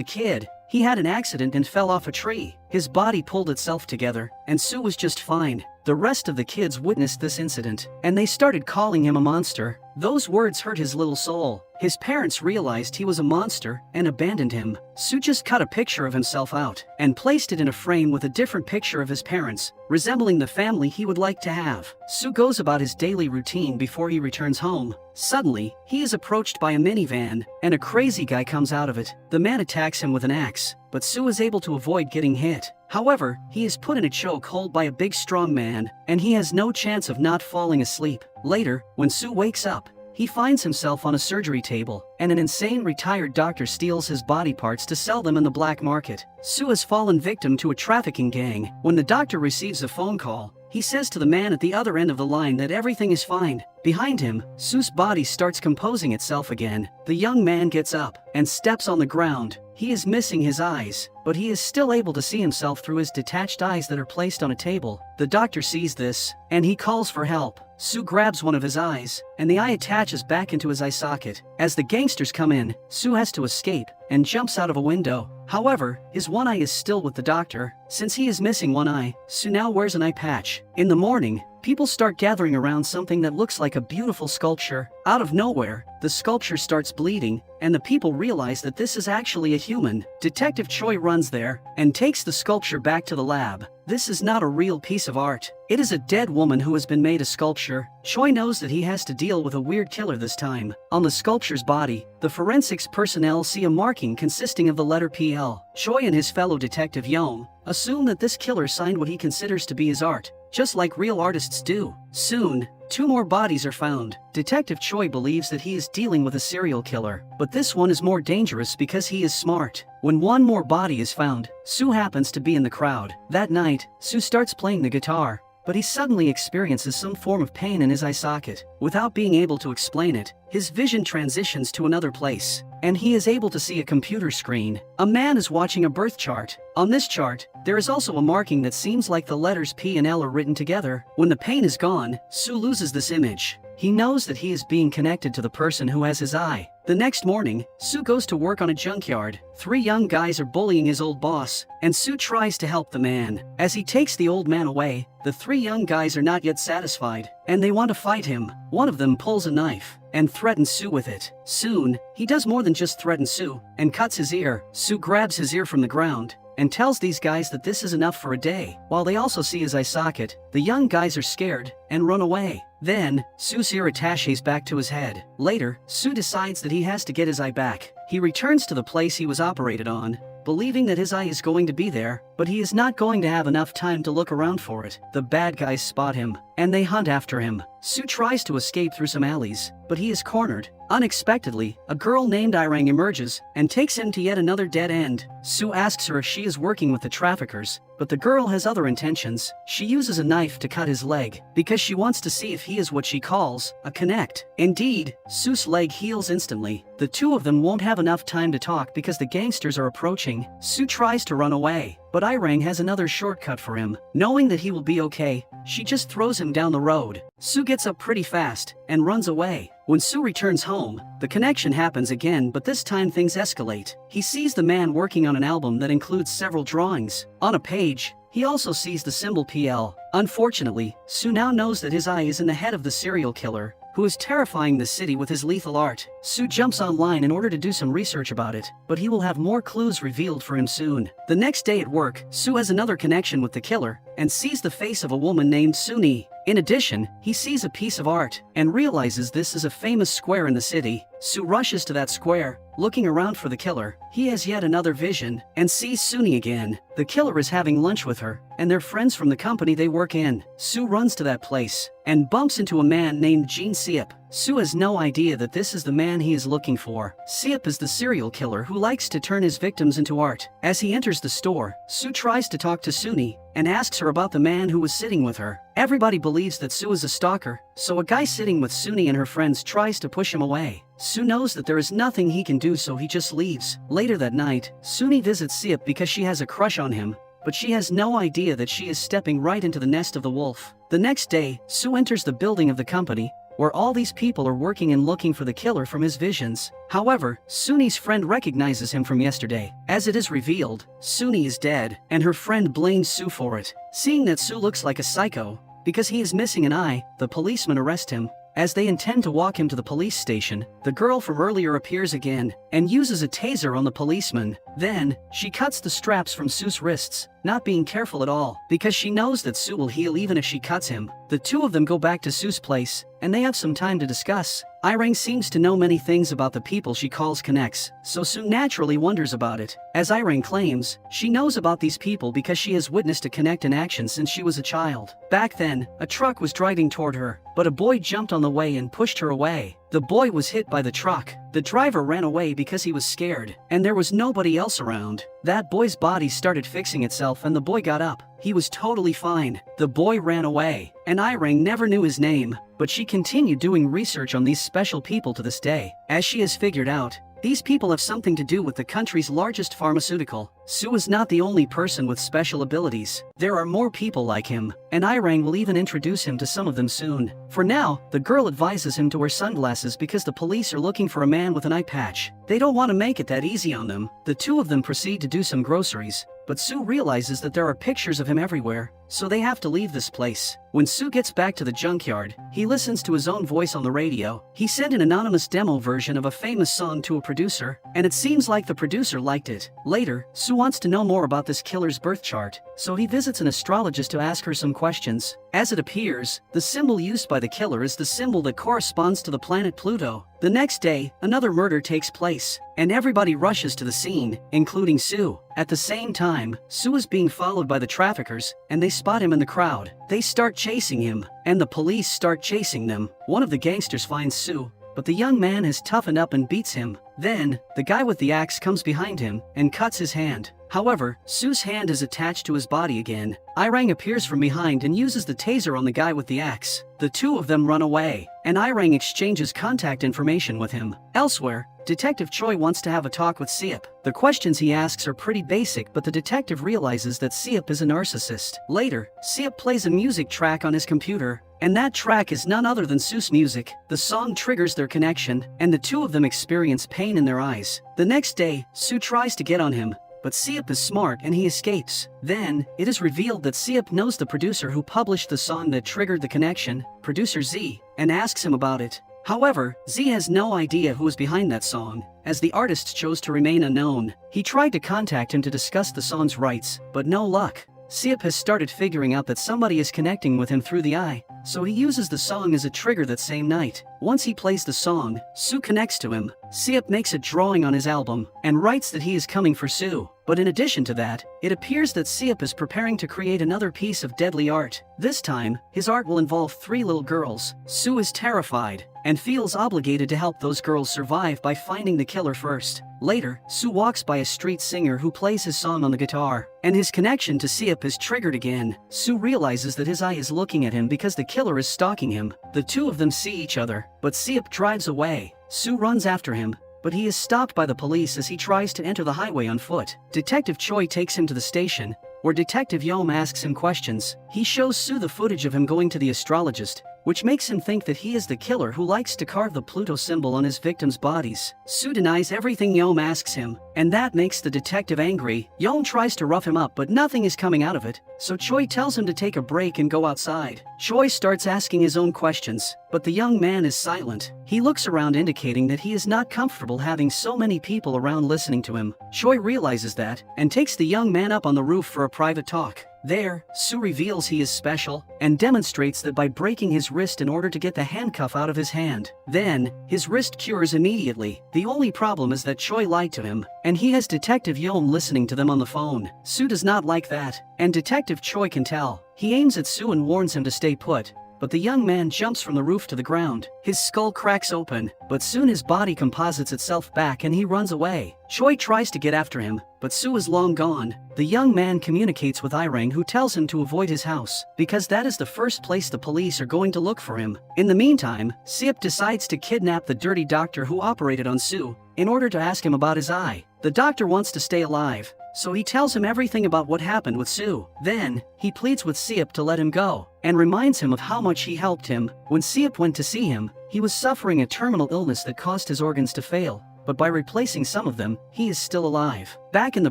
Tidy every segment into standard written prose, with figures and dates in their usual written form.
The kid, he had an accident and fell off a tree. His body pulled itself together, and Sue was just fine. The rest of the kids witnessed this incident, and they started calling him a monster. Those words hurt his little soul. His parents realized he was a monster and abandoned him. Sue just cut a picture of himself out and placed it in a frame with a different picture of his parents, resembling the family he would like to have. Sue goes about his daily routine before he returns home. Suddenly, he is approached by a minivan, and a crazy guy comes out of it. The man attacks him with an axe, but Sue is able to avoid getting hit. However, he is put in a chokehold by a big strong man, and he has no chance of not falling asleep. Later, when Sue wakes up, he finds himself on a surgery table, and an insane retired doctor steals his body parts to sell them in the black market. Sue has fallen victim to a trafficking gang. When the doctor receives a phone call, he says to the man at the other end of the line that everything is fine. Behind him, Sue's body starts composing itself again. The young man gets up and steps on the ground. He is missing his eyes, but he is still able to see himself through his detached eyes that are placed on a table. The doctor sees this, and he calls for help. Sue grabs one of his eyes, and the eye attaches back into his eye socket. As the gangsters come in, Sue has to escape and jumps out of a window. However, his one eye is still with the doctor. Since he is missing one eye, Sue now wears an eye patch. In the morning, people start gathering around something that looks like a beautiful sculpture. Out of nowhere, the sculpture starts bleeding, and the people realize that this is actually a human. Detective Choi runs there and takes the sculpture back to the lab. This is not a real piece of art. It is a dead woman who has been made a sculpture. Choi knows that he has to deal with a weird killer this time. On the sculpture's body, the forensics personnel see a marking consisting of the letter PL. Choi and his fellow detective Yong assume that this killer signed what he considers to be his art, just like real artists do. Soon, 2 more bodies are found. Detective Choi believes that he is dealing with a serial killer, but this one is more dangerous because he is smart. When 1 more body is found, Sue happens to be in the crowd. That night, Sue starts playing the guitar, but he suddenly experiences some form of pain in his eye socket. Without being able to explain it, his vision transitions to another place, and he is able to see a computer screen. A man is watching a birth chart. On this chart, there is also a marking that seems like the letters P and L are written together. When the pain is gone, Sue loses this image. He knows that he is being connected to the person who has his eye. The next morning, Sue goes to work on a junkyard. 3 young guys are bullying his old boss, and Sue tries to help the man. As he takes the old man away, the 3 young guys are not yet satisfied, and they want to fight him. One of them pulls a knife and threatens Sue with it. Soon, he does more than just threaten Sue and cuts his ear. Sue grabs his ear from the ground and tells these guys that this is enough for a day. While they also see his eye socket, the young guys are scared and run away. Then, Sue's ear attaches back to his head. Later, Sue decides that he has to get his eye back. He returns to the place he was operated on, believing that his eye is going to be there, but he is not going to have enough time to look around for it. The bad guys spot him, and they hunt after him. Sue tries to escape through some alleys, but he is cornered. Unexpectedly, a girl named Irang emerges and takes him to yet another dead end. Sue asks her if she is working with the traffickers, but the girl has other intentions. She uses a knife to cut his leg because she wants to see if he is what she calls a connect. Indeed, Sue's leg heals instantly. The 2 of them won't have enough time to talk because the gangsters are approaching. Sue tries to run away, but Irang has another shortcut for him. Knowing that he will be okay, she just throws him down the road. Sue gets up pretty fast and runs away. When Sue returns home, the connection happens again, but this time things escalate. He sees the man working on an album that includes several drawings. On a page, he also sees the symbol PL. Unfortunately, Sue now knows that his eye is in the head of the serial killer, who is terrifying the city with his lethal art. Sue jumps online in order to do some research about it, but he will have more clues revealed for him soon. The next day at work, Sue has another connection with the killer and sees the face of a woman named Suni. In addition, he sees a piece of art and realizes this is a famous square in the city. Sue rushes to that square, looking around for the killer. He has yet another vision and sees Suni again. The killer is having lunch with her, and they're friends from the company they work in. Sue runs to that place and bumps into a man named Jean Siep. Sue has no idea that this is the man he is looking for. Siep is the serial killer who likes to turn his victims into art. As he enters the store, Sue tries to talk to Suni and asks her about the man who was sitting with her. Everybody believes that Sue is a stalker, so a guy sitting with Suni and her friends tries to push him away. Sue knows that there is nothing he can do, so he just leaves. Later that night, Suni visits Siep because she has a crush on him, but she has no idea that she is stepping right into the nest of the wolf. The next day, Sue enters the building of the company, where all these people are working and looking for the killer from his visions. However, Suni's friend recognizes him from yesterday. As it is revealed, Suni is dead, and her friend blames Su for it. Seeing that Su looks like a psycho, because he is missing an eye, the policemen arrest him. As they intend to walk him to the police station, the girl from earlier appears again and uses a taser on the policeman. Then, she cuts the straps from Su's wrists, not being careful at all, because she knows that Su will heal even if she cuts him. The two of them go back to Su's place, and they have some time to discuss. Irang seems to know many things about the people she calls connects, so Su naturally wonders about it. As Irang claims, she knows about these people because she has witnessed a connect in action since she was a child. Back then, a truck was driving toward her, but a boy jumped on the way and pushed her away. The boy was hit by the truck. The driver ran away because he was scared, and there was nobody else around. That boy's body started fixing itself and the boy got up. He was totally fine. The boy ran away, and Irang never knew his name, but she continued doing research on these special people to this day. As she has figured out, these people have something to do with the country's largest pharmaceutical. Su is not the only person with special abilities. There are more people like him, and Irang will even introduce him to some of them soon. For now, the girl advises him to wear sunglasses because the police are looking for a man with an eye patch. They don't want to make it that easy on them. The two of them proceed to do some groceries, but Su realizes that there are pictures of him everywhere, so they have to leave this place. When Su gets back to the junkyard, he listens to his own voice on the radio. He sent an anonymous demo version of a famous song to a producer, and it seems like the producer liked it. Later, Su wants to know more about this killer's birth chart, so he visits an astrologist to ask her some questions. As it appears, the symbol used by the killer is the symbol that corresponds to the planet Pluto. The next day, another murder takes place, and everybody rushes to the scene, including Su. At the same time, Su is being followed by the traffickers, and they spot him in the crowd. They start chasing him, and the police start chasing them. One of the gangsters finds Su, but the young man has toughened up and beats him. Then, the guy with the axe comes behind him and cuts his hand. However, Su's hand is attached to his body again. Irang appears from behind and uses the taser on the guy with the axe. The two of them run away, and Irang exchanges contact information with him. Elsewhere, Detective Choi wants to have a talk with Siep. The questions he asks are pretty basic, but the detective realizes that Siep is a narcissist. Later, Siep plays a music track on his computer, and that track is none other than Su's music. The song triggers their connection, and the two of them experience pain in their eyes. The next day, Su tries to get on him, but Siep is smart and he escapes. Then, it is revealed that Siep knows the producer who published the song that triggered the connection, producer Z, and asks him about it. However, Z has no idea who is behind that song, as the artist chose to remain unknown. He tried to contact him to discuss the song's rights, but no luck. Siep has started figuring out that somebody is connecting with him through the eye, so he uses the song as a trigger that same night. Once he plays the song, Su connects to him. Siep makes a drawing on his album and writes that he is coming for Su. But in addition to that, it appears that Siep is preparing to create another piece of deadly art. This time, his art will involve 3 little girls. Su is terrified and feels obligated to help those girls survive by finding the killer first. Later, Su walks by a street singer who plays his song on the guitar, and his connection to Siep is triggered again. Su realizes that his eye is looking at him because the killer is stalking him. The two of them see each other, but Siep drives away. Su runs after him, but he is stopped by the police as he tries to enter the highway on foot. Detective Choi takes him to the station, where Detective Yom asks him questions. He shows Su the footage of him going to the astrologist, which makes him think that he is the killer who likes to carve the Pluto symbol on his victims' bodies. Su denies everything Yom asks him, and that makes the detective angry. Yom tries to rough him up, but nothing is coming out of it, so Choi tells him to take a break and go outside. Choi starts asking his own questions, but the young man is silent. He looks around, indicating that he is not comfortable having so many people around listening to him. Choi realizes that, and takes the young man up on the roof for a private talk. There, Su reveals he is special, and demonstrates that by breaking his wrist in order to get the handcuff out of his hand. Then, his wrist cures immediately. The only problem is that Choi lied to him, and he has Detective Yom listening to them on the phone. Su does not like that, and Detective Choi can tell. He aims at Su and warns him to stay put, but the young man jumps from the roof to the ground. His skull cracks open, but soon his body composites itself back and he runs away. Choi tries to get after him, but Su is long gone. The young man communicates with Irang, who tells him to avoid his house, because that is the first place the police are going to look for him. In the meantime, Siep decides to kidnap the dirty doctor who operated on Su, in order to ask him about his eye. The doctor wants to stay alive, so he tells him everything about what happened with Sue. Then, he pleads with Siep to let him go, and reminds him of how much he helped him. When Siep went to see him, he was suffering a terminal illness that caused his organs to fail, but by replacing some of them, he is still alive. Back in the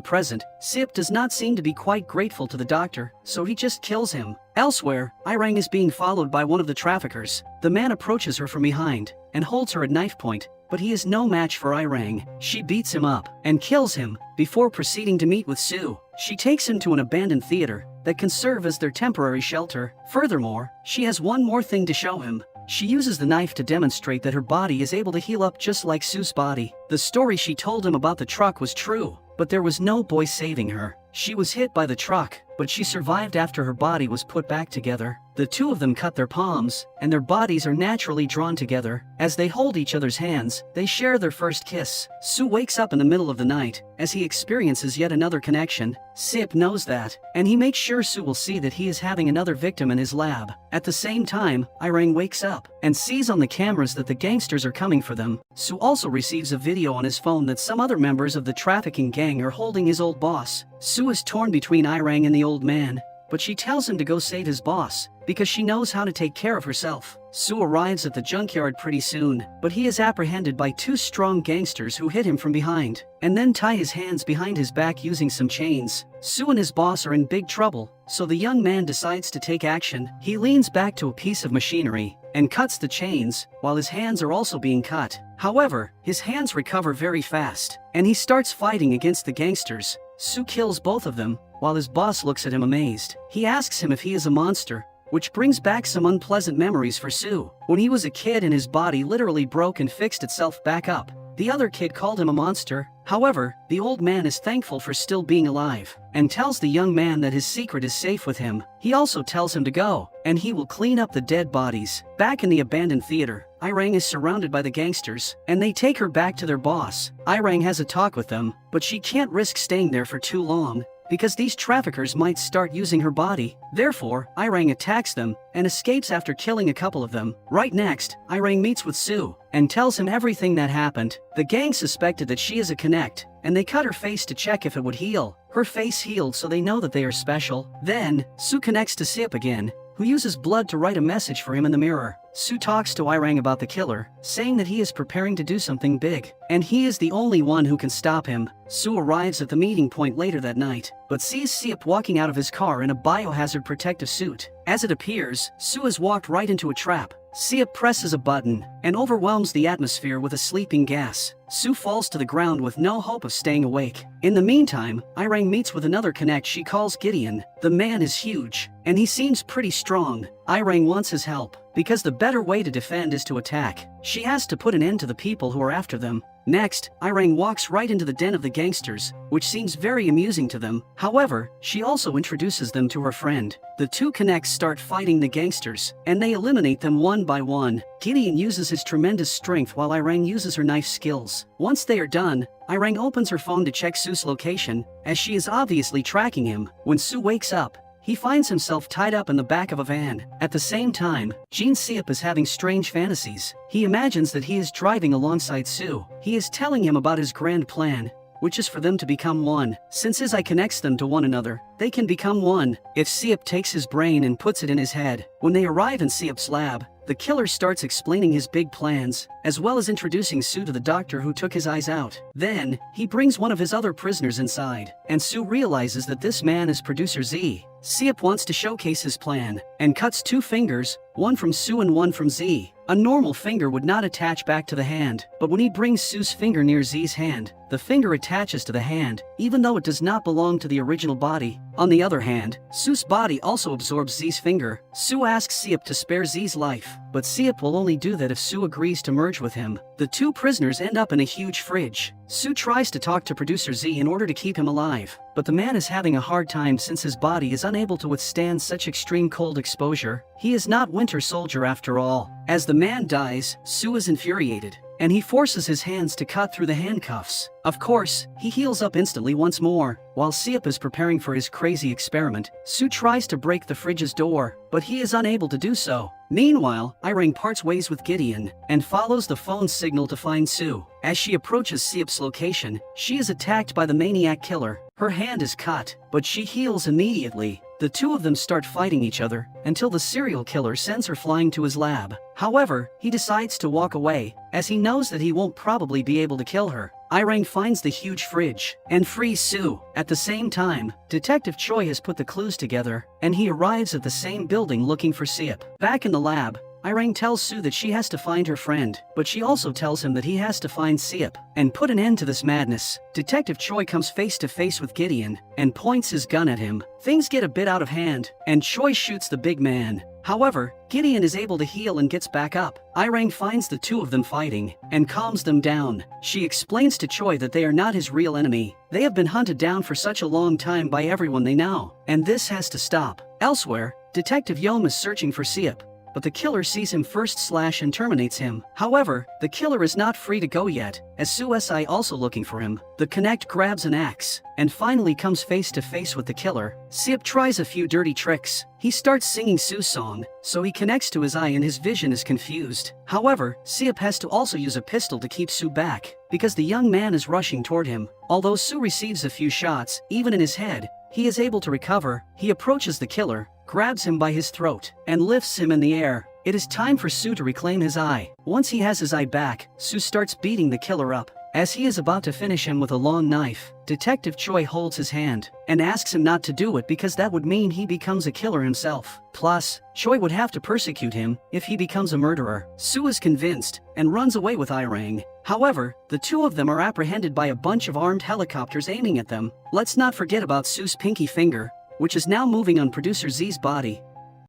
present, Siep does not seem to be quite grateful to the doctor, so he just kills him. Elsewhere, Irang is being followed by one of the traffickers. The man approaches her from behind, and holds her at knife point, but he is no match for Irang. She beats him up, and kills him, before proceeding to meet with Sue. She takes him to an abandoned theater that can serve as their temporary shelter. Furthermore, she has one more thing to show him. She uses the knife to demonstrate that her body is able to heal up just like Sue's body. The story she told him about the truck was true, but there was no boy saving her. She was hit by the truck, but she survived after her body was put back together. The two of them cut their palms, and their bodies are naturally drawn together. As they hold each other's hands, they share their first kiss. Sue wakes up in the middle of the night, as he experiences yet another connection. Siep knows that, and he makes sure Sue will see that he is having another victim in his lab. At the same time, Irang wakes up, and sees on the cameras that the gangsters are coming for them. Sue also receives a video on his phone that some other members of the trafficking gang are holding his old boss. Sue is torn between Irang and the old man, but she tells him to go save his boss, because she knows how to take care of herself. Sue arrives at the junkyard pretty soon, but he is apprehended by two strong gangsters who hit him from behind, and then tie his hands behind his back using some chains. Sue and his boss are in big trouble, so the young man decides to take action. He leans back to a piece of machinery, and cuts the chains, while his hands are also being cut. However, his hands recover very fast, and he starts fighting against the gangsters. Sue kills both of them, while his boss looks at him amazed. He asks him if he is a monster, which brings back some unpleasant memories for Sue. When he was a kid and his body literally broke and fixed itself back up, the other kid called him a monster. However, the old man is thankful for still being alive, and tells the young man that his secret is safe with him. He also tells him to go, and he will clean up the dead bodies. Back in the abandoned theater, Irang is surrounded by the gangsters, and they take her back to their boss. Irang has a talk with them, but she can't risk staying there for too long, because these traffickers might start using her body. Therefore, Irang attacks them, and escapes after killing a couple of them. Right next, Irang meets with Sue, and tells him everything that happened. The gang suspected that she is a connect, and they cut her face to check if it would heal. Her face healed, so they know that they are special. Then, Sue connects to Siep again, who uses blood to write a message for him in the mirror. Sue talks to Irang about the killer, saying that he is preparing to do something big, and he is the only one who can stop him. Sue arrives at the meeting point later that night, but sees Siep walking out of his car in a biohazard protective suit. As it appears, Sue has walked right into a trap. Siep presses a button, and overwhelms the atmosphere with a sleeping gas. Sue falls to the ground with no hope of staying awake. In the meantime, Irang meets with another connect she calls Gideon. The man is huge, and he seems pretty strong. Irang wants his help, because the better way to defend is to attack. She has to put an end to the people who are after them. Next, Irang walks right into the den of the gangsters, which seems very amusing to them. However, she also introduces them to her friend. The two connects start fighting the gangsters, and they eliminate them one by one. Gideon uses his tremendous strength while Irang uses her knife skills. Once they are done, Irang opens her phone to check Sue's location, as she is obviously tracking him. When Sue wakes up, he finds himself tied up in the back of a van. At the same time, Siep is having strange fantasies. He imagines that he is driving alongside Sue. He is telling him about his grand plan, which is for them to become one. Since his eye connects them to one another, they can become one if Siep takes his brain and puts it in his head. When they arrive in Siep's lab, the killer starts explaining his big plans, as well as introducing Sue to the doctor who took his eyes out. Then, he brings one of his other prisoners inside, and Sue realizes that this man is Producer Z. Siep wants to showcase his plan, and cuts two fingers, one from Sue and one from Z. A normal finger would not attach back to the hand, but when he brings Sue's finger near Z's hand, the finger attaches to the hand, even though it does not belong to the original body. On the other hand, Sue's body also absorbs Z's finger. Sue asks Siep to spare Z's life, but Siep will only do that if Sue agrees to merge with him. The two prisoners end up in a huge fridge. Sue tries to talk to Producer Z in order to keep him alive, but the man is having a hard time since his body is unable to withstand such extreme cold exposure. He is not Winter Soldier after all. As the man dies, Sue is infuriated, and he forces his hands to cut through the handcuffs. Of course, he heals up instantly once more. While Siep is preparing for his crazy experiment, Sue tries to break the fridge's door, but he is unable to do so. Meanwhile, Irang parts ways with Gideon, and follows the phone signal to find Sue. As she approaches Siep's location, she is attacked by the maniac killer. Her hand is cut, but she heals immediately. The two of them start fighting each other until the serial killer sends her flying to his lab. However, he decides to walk away, as he knows that he won't probably be able to kill her. Irang finds the huge fridge and frees Sue. At the same time, Detective Choi has put the clues together, and he arrives at the same building looking for Siep. Back in the lab, Irang tells Sue that she has to find her friend, but she also tells him that he has to find Siep and put an end to this madness. Detective Choi comes face to face with Gideon and points his gun at him. Things get a bit out of hand, and Choi shoots the big man. However, Gideon is able to heal and gets back up. Irang finds the two of them fighting and calms them down. She explains to Choi that they are not his real enemy. They have been hunted down for such a long time by everyone they know, and this has to stop. Elsewhere, Detective Yom is searching for Siep, but the killer sees him first and terminates him. However, the killer is not free to go yet, as Sue is also looking for him. The Connect grabs an axe and finally comes face to face with the killer. Siep tries a few dirty tricks. He starts singing Sue's song, so he connects to his eye and his vision is confused. However, Siep has to also use a pistol to keep Sue back, because the young man is rushing toward him. Although Sue receives a few shots, even in his head, he is able to recover. He approaches the killer, grabs him by his throat, and lifts him in the air. It is time for Sue to reclaim his eye. Once he has his eye back, Sue starts beating the killer up. As he is about to finish him with a long knife, Detective Choi holds his hand and asks him not to do it because that would mean he becomes a killer himself. Plus, Choi would have to persecute him if he becomes a murderer. Sue is convinced and runs away with Irang. However, the two of them are apprehended by a bunch of armed helicopters aiming at them. Let's not forget about Sue's pinky finger, which is now moving on producer Z's body.